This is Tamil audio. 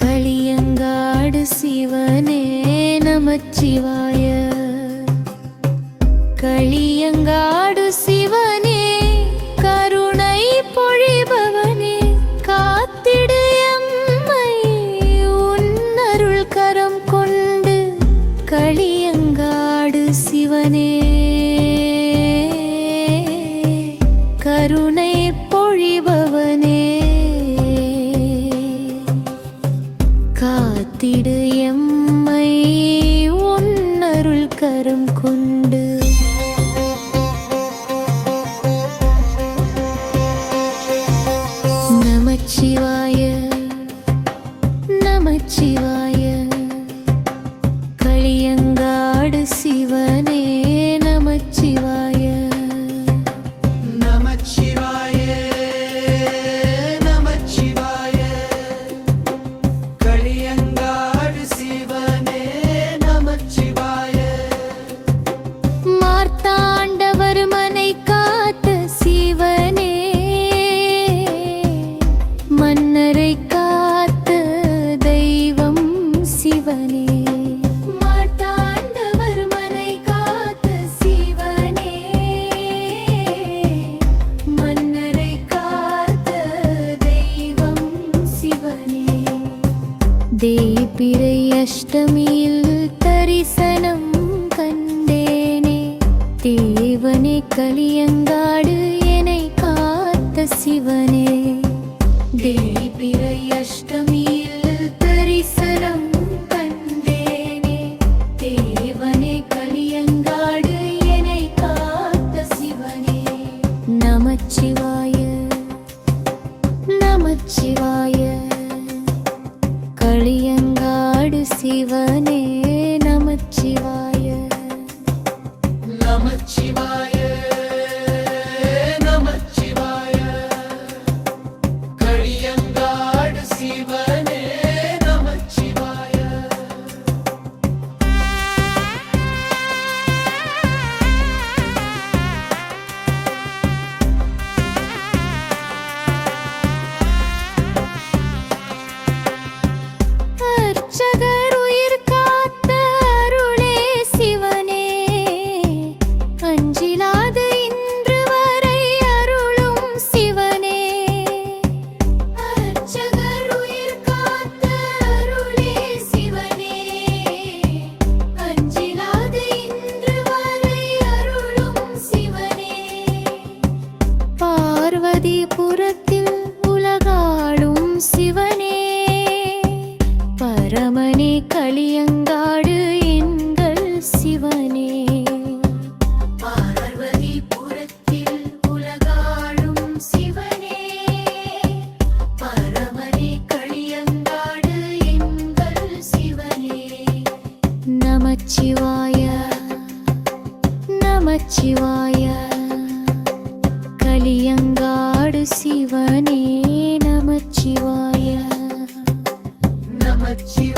களியங்காடு சிவனே நமச்சிவாய. களியங்காடு சிவனே கருணை பொழிபவனே காத்திடு எம்மை உன்னருள் கரம் கொண்டு. களியங்காடு சிவனே கருணை பொழிபவனே காத்திடு எம்மை உன்னருள் கரம் கொண்டு. நமச்சிவாய நமச்சிவாய களியங்காடு சிவனே நமச்சிவாய. நமச்சிவாய நமச்சிவாய களியங்காடு சிவனே நமச்சிவாய. மார்த்தாண்டவர் மனை காத்த சிவனே மன்னரை காத்த தெய்வம் சிவனே. மார்த்தாண்டவர் மனை காத்த சிவனே மன்னரை காத்த தெய்வம் சிவனே. தேய்பிறை அஷ்டமியில் தரிசனம் கண்டேனே தேவனே களியங்காடு என்னை காத்த சிவனே. தேய்பிறை அஷ்டமியில் தரிசனம் கண்டேனே தேவனே களியங்காடு என்னை காத்த சிவனே. நமச்சிவாய நமச்சிவாய களியங்காடு சிவனே நமச்சிவாய. நமச்சிவாய நமச்சிவாய களியங்காடு சிவனே நமச்சிவாய. அர்ச்சகர் உயிர் காத்த அருளே சிவனே அஞ்சிலாது இன்று வரை அருளும் சிவனே. அர்ச்சகர் உயிர் காத்த அருளே சிவனே அஞ்சிலாது இன்று வரை அருளும் சிவனே. பார்வதிபுரத்தில் உலகாளும் சிவனே பரமனே களியங்காடு எங்கள் சிவனே. பார்வதிபுரத்தில் உலகாளும் சிவனே பரமனே களியங்காடு எங்கள் சிவனே. நமச்சிவாய நமச்சிவாய களியங்காடு சிவனே நமச்சிவாய. நமச்சிவாய